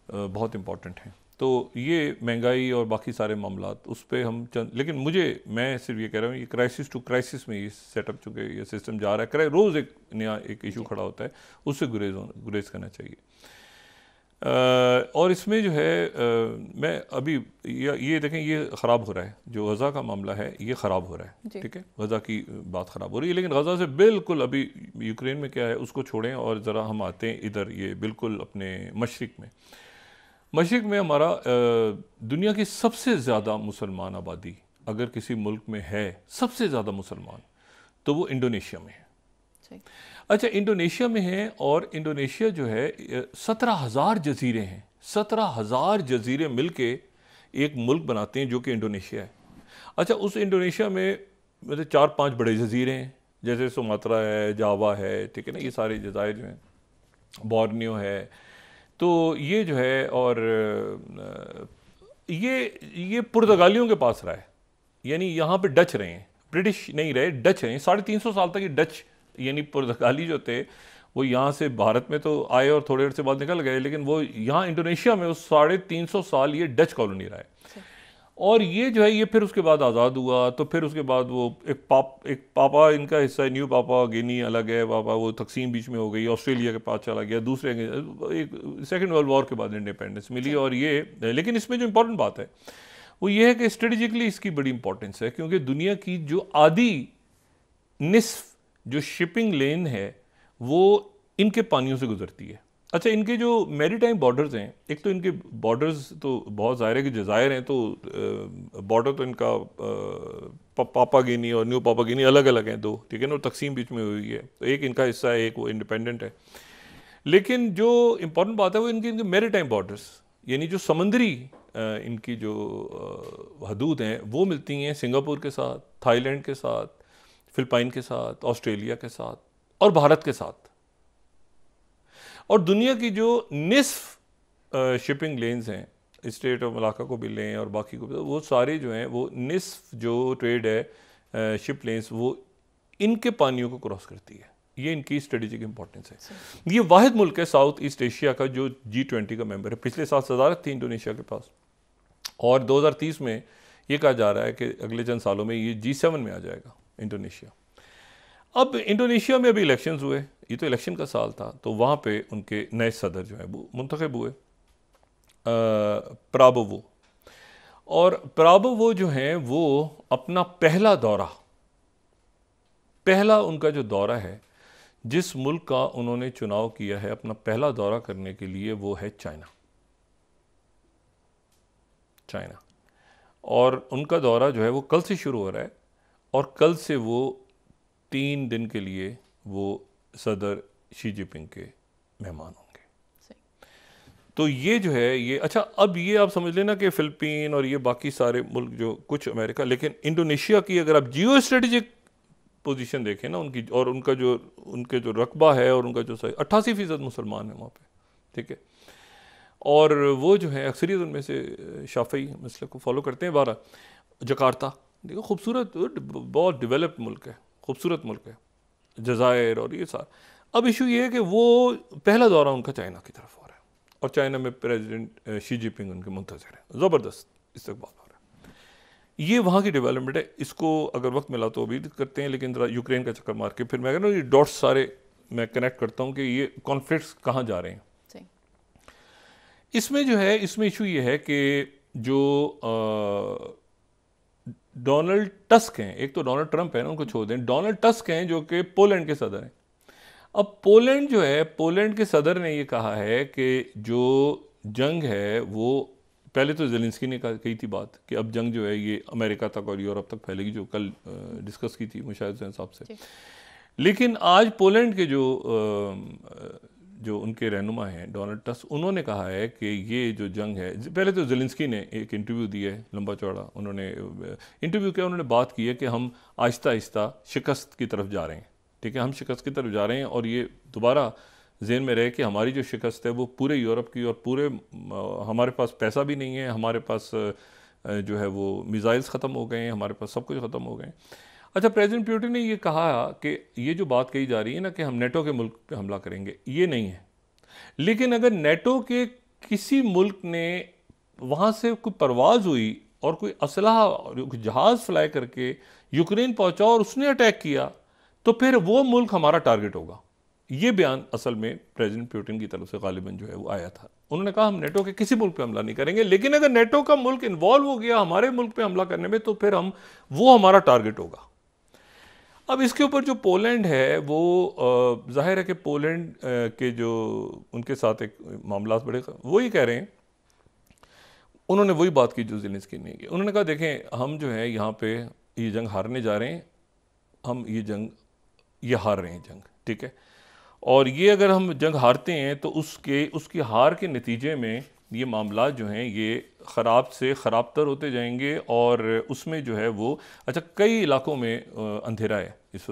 बहुत इम्पॉर्टेंट हैं। तो ये महंगाई और बाकी सारे मामला उस पर हम लेकिन मैं सिर्फ ये कह रहा हूँ, ये क्राइसिस टू क्राइसिस में ये सेटअप चुके, ये सिस्टम जा रहा है, रोज़ एक नया एक इशू खड़ा होता है, उससे गुरेज करना चाहिए। और इसमें जो है मैं अभी ये देखें, ये ख़राब हो रहा है, जो गज़ा का मामला है ये ख़राब हो रहा है, ठीक है, गज़ा की बात ख़राब हो रही है, लेकिन गज़ा से बिल्कुल अभी यूक्रेन में क्या है उसको छोड़ें और ज़रा हम आते हैं इधर, ये बिल्कुल अपने मशरिक़ में हमारा दुनिया की सबसे ज़्यादा मुसलमान आबादी अगर किसी मुल्क में है, सबसे ज़्यादा मुसलमान, तो वो इंडोनेशिया में है। अच्छा, इंडोनेशिया में है, और इंडोनेशिया जो है 17,000 जजीरे हैं, 17,000 जजीरे मिलके एक मुल्क बनाते हैं जो कि इंडोनेशिया है। अच्छा, उस इंडोनेशिया में मतलब 4-5 बड़े जजीरे हैं, जैसे सुमात्रा है, जावा है, ठीक है ना, ये सारे जज़ायर जो हैं, बोर्नियो है, तो ये जो है, और ये पुर्तगालियों के पास रहा है, यानी यहाँ पे डच रहे हैं, ब्रिटिश नहीं रहे, डच हैं। 350 साल तक ये डच यानी पुर्तगाली जो थे वो यहाँ से भारत में तो आए और थोड़े अर्से बाद निकल गए, लेकिन वो यहाँ इंडोनेशिया में उस 350 साल ये डच कॉलोनी रहा है। और ये जो है ये फिर उसके बाद आज़ाद हुआ, तो फिर उसके बाद वो एक पापा इनका हिस्सा है, न्यू पापा गिनी अलग है, पापा वो तकसीम बीच में हो गई, ऑस्ट्रेलिया के पास चला गया, दूसरे एक सेकेंड वर्ल्ड वॉर के बाद इंडिपेंडेंस मिली। और ये लेकिन इसमें जो इम्पोर्टेंट बात है वो ये है कि स्ट्रेटेजिकली इसकी बड़ी इंपॉर्टेंस है, क्योंकि दुनिया की जो आधी निस्फ जो शिपिंग लेन है वो इनके पानियों से गुजरती है। अच्छा, इनके जो मैरीटाइम बॉर्डर्स हैं, एक तो इनके बॉर्डर्स तो बहुत ज़ाहिर है कि जज़ायर हैं, तो बॉर्डर तो इनका पापा गिनी और न्यू पापा गिनी अलग अलग हैं दो, ठीक है ना, और तकसीम बीच में हुई है, तो एक इनका हिस्सा है, एक वो इंडिपेंडेंट है। लेकिन जो इम्पोर्टेंट बात है वो इनके मैरीटाइम बॉर्डर्स, यानी जो समंदरी इनकी जो हदूद हैं वो मिलती हैं सिंगापुर के साथ, थाईलैंड के साथ, फिलिपाइन के साथ, ऑस्ट्रेलिया के साथ और भारत के साथ। और दुनिया की जो निस्फ शिपिंग लेन्स हैं, स्टेट ऑफ मलाका को भी लें और बाकी को भी, वो सारे जो हैं वो निस्फ जो ट्रेड है शिप लेन्स वो इनके पानियों को क्रॉस करती है। ये इनकी स्ट्रेटेजिक इंपॉर्टेंस है। ये वाहिद मुल्क है साउथ ईस्ट एशिया का जो G20 का मेंबर है। पिछले साल सदारत थी इंडोनेशिया के पास, और 2030 में ये कहा जा रहा है कि अगले चंद सालों में ये G7 में आ जाएगा इंडोनेशिया। अब इंडोनेशिया में अभी इलेक्शंस हुए, ये तो इलेक्शन का साल था, तो वहाँ पे उनके नए सदर जो है वो मुंतखब हुए, प्राबोवो। और प्राबोवो जो हैं वो अपना पहला उनका जो दौरा है, जिस मुल्क का उन्होंने चुनाव किया है अपना पहला दौरा करने के लिए, वो है चाइना। और उनका दौरा जो है वो कल से शुरू हो रहा है, और कल से वो 3 दिन के लिए वो सदर शी जिनपिंग के मेहमान होंगे। तो ये जो है ये अच्छा, अब ये आप समझ लेना कि फिलिपीन और ये बाकी सारे मुल्क जो कुछ अमेरिका, लेकिन इंडोनेशिया की अगर आप जियो स्ट्रेटेजिक पोजीशन देखें ना उनकी, और उनके जो रकबा है और उनका जो 88% मुसलमान है वहाँ पे, ठीक है, और वो जो है अक्सरियत उनमें से शाफी मसले को फॉलो करते हैं। 12 जकार्ता, देखो खूबसूरत, बहुत डेवलप्ड मुल्क है, खूबसूरत मुल्क है, जज़ायर और ये सारा। अब इशू ये है कि वो पहला दौरा उनका चाइना की तरफ हो रहा है, और चाइना में प्रेसिडेंट शी जिनपिंग उनके मुंतज़िर है, ज़बरदस्त इस्तकबाल हो रहा है। ये वहाँ की डेवलपमेंट है, इसको अगर वक्त मिला तो अभी करते हैं, लेकिन ज़रा यूक्रेन का चक्कर मार के फिर मैं कहना ये डॉट्स सारे मैं कनेक्ट करता हूँ कि ये कॉन्फ्लिक्ट्स कहाँ जा रहे हैं। इसमें जो है, इसमें इशू ये है कि जो डोनाल्ड टस्क हैं, एक तो डोनाल्ड ट्रंप है ना, उनको छोड़ दें, डोनाल्ड टस्क हैं जो कि पोलैंड के सदर हैं। अब पोलैंड जो है, पोलैंड के सदर ने ये कहा है कि जो जंग है वो, पहले तो ज़ेलेंस्की ने कही थी बात कि अब जंग जो है ये अमेरिका तक और यूरोप तक फैलेगी, जो कल डिस्कस की थी मुशाहिद हुसैन साहब से। लेकिन आज पोलैंड के जो उनके रहनुमा हैं डोनाल्ड टस्क, उन्होंने कहा है कि ये जो जंग है, पहले तो ज़ेलेंस्की ने एक इंटरव्यू दिया है लंबा चौड़ा, उन्होंने इंटरव्यू किया, उन्होंने बात की है कि हम आहिस्ता आहिस्ता शिकस्त की तरफ जा रहे हैं, ठीक है, हम शिकस्त की तरफ जा रहे हैं, और ये दोबारा ज़हन में रहे कि हमारी जो शिकस्त है वो पूरे यूरोप की, और पूरे हमारे पास पैसा भी नहीं है, हमारे पास जो है वो मिसाइल्स ख़त्म हो गए हैं, हमारे पास सब कुछ ख़त्म हो गए हैं। अच्छा, प्रेसिडेंट पुतिन ने ये कहा कि ये जो बात कही जा रही है ना कि हम नेटो के मुल्क पे हमला करेंगे, ये नहीं है। लेकिन अगर नेटो के किसी मुल्क ने वहाँ से कोई परवाज़ हुई और कोई असलहा और जहाज़ फ्लाई करके यूक्रेन पहुँचा और उसने अटैक किया, तो फिर वो मुल्क हमारा टारगेट होगा। ये बयान असल में प्रेसिडेंट पुतिन की तरफ से गालिबन जो है वो आया था। उन्होंने कहा हम नेटो के किसी मुल्क पे हमला नहीं करेंगे, लेकिन अगर नेटो का मुल्क इन्वॉल्व हो गया हमारे मुल्क पे हमला करने में, तो फिर वो हमारा टारगेट होगा। अब इसके ऊपर जो पोलैंड है वो जाहिर है कि पोलैंड के जो उनके साथ एक मामला बड़े, वही कह रहे हैं, उन्होंने वही बात की जो ज़ेलेंस्की ने की। उन्होंने कहा देखें हम जो है यहाँ पे ये जंग हारने जा रहे हैं, हम ये हार रहे हैं जंग, ठीक है, और ये अगर हम जंग हारते हैं तो उसकी हार के नतीजे में ये मामला जो हैं ये ख़राब से ख़राबतर होते जाएंगे, और उसमें जो है वो अच्छा कई इलाकों में अंधेरा है इस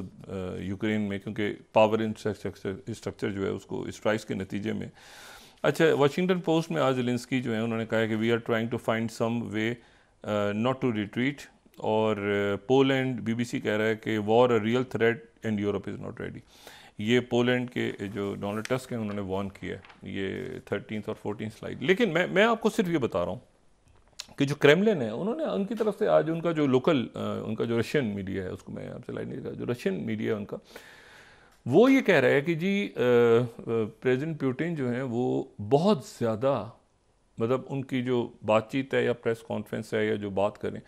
यूक्रेन में, क्योंकि पावर इंफ्रास्ट्रक्चर जो है उसको स्ट्राइक्स के नतीजे में। अच्छा, वाशिंगटन पोस्ट में आज ज़ेलेंस्की जो है उन्होंने कहा है कि we are trying to find some way not to retreat, और पोलैंड, बीबीसी कह रहा है कि war a real threat and Europe is not ready. ये पोलैंड के जो डोनाल्ड टस्क हैं उन्होंने वार्न किया है, ये 13th और 14th स्लाइड। लेकिन मैं आपको सिर्फ ये बता रहा हूँ कि जो क्रेमलिन है उन्होंने उनकी तरफ से आज उनका जो लोकल उनका जो रशियन मीडिया है, उसको मैं आपसे लाइन नहीं, जो रशियन मीडिया है उनका, वो ये कह रहा है कि जी प्रेसिडेंट पुतिन जो हैं वो बहुत ज़्यादा, मतलब उनकी जो बातचीत है या प्रेस कॉन्फ्रेंस है या जो बात करें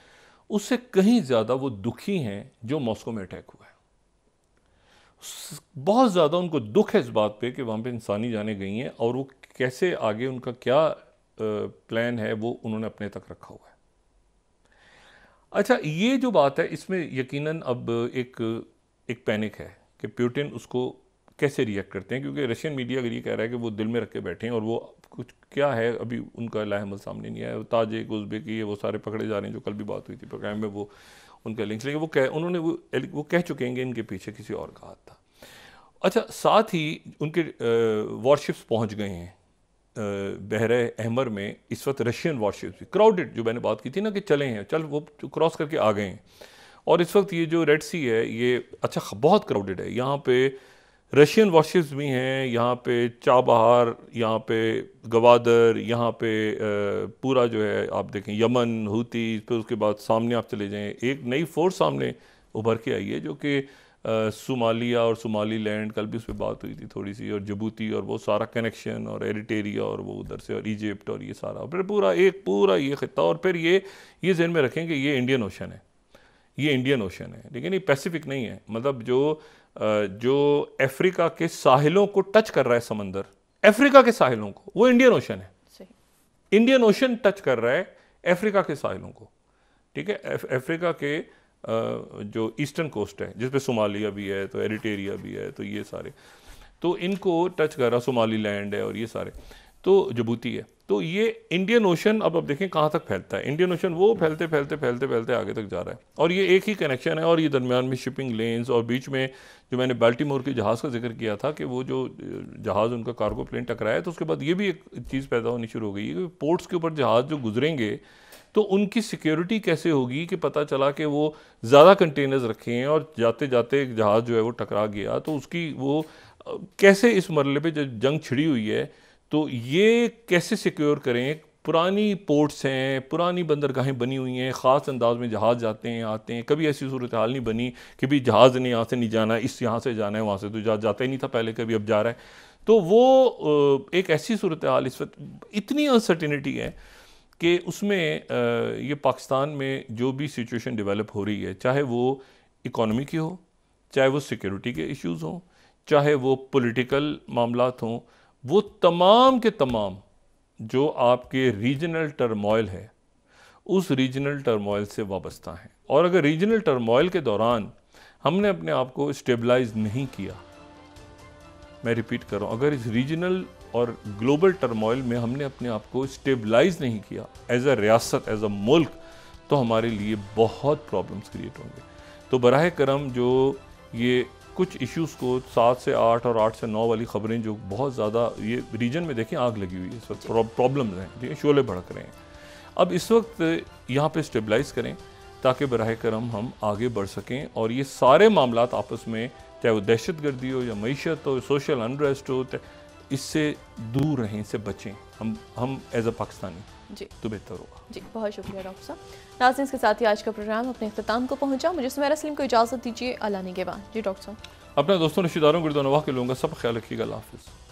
उससे कहीं ज़्यादा वो दुखी हैं जो मॉस्को में अटैक हुआ है। बहुत ज़्यादा उनको दुख है इस बात पे कि वहाँ पे इंसानी जानें गई हैं, और वो कैसे आगे उनका क्या प्लान है वो उन्होंने अपने तक रखा हुआ है। अच्छा, ये जो बात है इसमें यकीनन अब एक पैनिक है कि पुतिन उसको कैसे रिएक्ट करते हैं, क्योंकि रशियन मीडिया अगर ये कह रहा है कि वो दिल में रख के बैठे हैं और वो कुछ क्या है अभी उनका लाहमल सामने नहीं आया। ताजिक, उज़्बेकी, वो सारे पकड़े जा रहे हैं, जो कल भी बात हुई थी प्रोग्राम में, वो उनका लिंक्स लेंगे। उन्होंने वो कह चुके हैं इनके पीछे किसी और का हाथ था। अच्छा, साथ ही उनके वॉरशिप्स पहुंच गए हैं बहरे अहमर में इस वक्त। रशियन वॉरशिप्स भी क्राउडेड, जो मैंने बात की थी ना कि चल वो क्रॉस करके आ गए हैं, और इस वक्त ये जो रेड सी है ये अच्छा बहुत क्राउडेड है। यहाँ पे रशियन वॉरशिप्स भी हैं, यहाँ पे चाबहार, यहाँ पे गवादर, यहाँ पे पूरा जो है आप देखें यमन, हूती, फिर उसके बाद सामने आप चले जाएं एक नई फोर्स सामने उभर के आई है जो कि सोमालिया और सोमाली लैंड, कल भी उस पर बात हुई थी थोड़ी सी, और जिबूती और वो सारा कनेक्शन, और एरिटेरिया और वो उधर से, और इजिप्ट, और ये सारा फिर पूरा ये खिता। और फिर ये जहन में रखें कि ये इंडियन ओशन है, ये इंडियन ओशन है, लेकिन ये पैसिफिक नहीं है। मतलब जो अफ्रीका के साहिलों को टच कर रहा है समंदर, अफ्रीका के साहिलों को, वो इंडियन ओशन है। इंडियन ओशन टच कर रहा है अफ्रीका के साहिलों को, ठीक है। अफ्रीका के जो ईस्टर्न कोस्ट है जिस पे सोमालिया भी है, तो एरिटेरिया भी है, तो ये सारे, तो इनको टच कर रहा, सोमाली लैंड है और ये सारे, तो जिबूती है। तो ये इंडियन ओशन अब देखें कहाँ तक फैलता है। इंडियन ओशन वो फैलते आगे तक जा रहा है, और ये एक ही कनेक्शन है, और ये दरमियान में शिपिंग लेन्स, और बीच में जो मैंने बाल्टीमोर के जहाज़ का जिक्र किया था कि वो जो जहाज़ उनका कार्गो प्लेन टकराया, तो उसके बाद ये भी एक चीज़ पैदा होनी शुरू हो गई है कि पोर्ट्स के ऊपर जहाज़ जो गुजरेंगे तो उनकी सिक्योरिटी कैसे होगी कि पता चला कि वो ज़्यादा कंटेनर्स रखे हैं और जाते जाते एक जहाज़ जो है वो टकरा गया, तो उसकी वो कैसे इस मरले पे जब जंग छिड़ी हुई है तो ये कैसे सिक्योर करें। पुरानी पोर्ट्स हैं, पुरानी बंदरगाहें बनी हुई हैं, ख़ास अंदाज में जहाज़ जाते हैं आते हैं, कभी ऐसी सूरत हाल नहीं बनी कि भी जहाज़ ने यहाँ से नहीं जाना, इस यहाँ से जाना है, वहाँ से तो जहाज़ जाता ही नहीं था पहले कभी, अब जा रहा है। तो वो एक ऐसी सूरत हाल इस वक्त इतनी अनसर्टिनिटी है कि उसमें ये पाकिस्तान में जो भी सिचुएशन डेवलप हो रही है, चाहे वो इकॉनमी की हो, चाहे वो सिक्योरिटी के इश्यूज़ हों, चाहे वो पॉलिटिकल मामलात हों, वो तमाम के तमाम जो आपके रीजनल टर्मोइल है उस रीजनल टर्मोइल से वाबस्ता हैं। और अगर रीजनल टर्मोइल के दौरान हमने अपने आप को स्टेबलाइज नहीं किया, मैं रिपीट कर रहा हूँ, अगर इस रीजनल और ग्लोबल टर्मोइल में हमने अपने आप को स्टेबलाइज नहीं किया एज अ रियासत, एज अ मुल्क, तो हमारे लिए बहुत प्रॉब्लम्स क्रिएट होंगे। तो बराह करम जो ये कुछ इश्यूज़ को 7 से 8 और 8 से 9 वाली ख़बरें जो बहुत ज़्यादा ये रीजन में देखें आग लगी हुई है इस वक्त, प्रॉब्लम्स हैं, ठीक है, शोले भड़क रहे हैं। अब इस वक्त यहाँ पे स्टेबलाइज करें ताकि बराह करम हम आगे बढ़ सकें और ये सारे मामलात आपस में, चाहे वो दहशतगर्दी हो या मईशत हो, सोशल अनरेस्ट हो, इससे दूर रहें, इससे बचें हम एज अ पाकिस्तानी जी, तो बेहतर होगा। जी, बहुत शुक्रिया डॉक्टर साहब। नाज़रीन, के साथ ही आज का प्रोग्राम अपने इख्तिताम को पहुंचा। मुझे सुमेरा सलीम को इजाज़त दीजिए। अल्लाह निगहबान। जी डॉक्टर साहब। अपने दोस्तों रिश्तेदारों गुरदानवाह के लोगों का सब ख्याल रखिएगा। अल्लाह हाफ़िज़।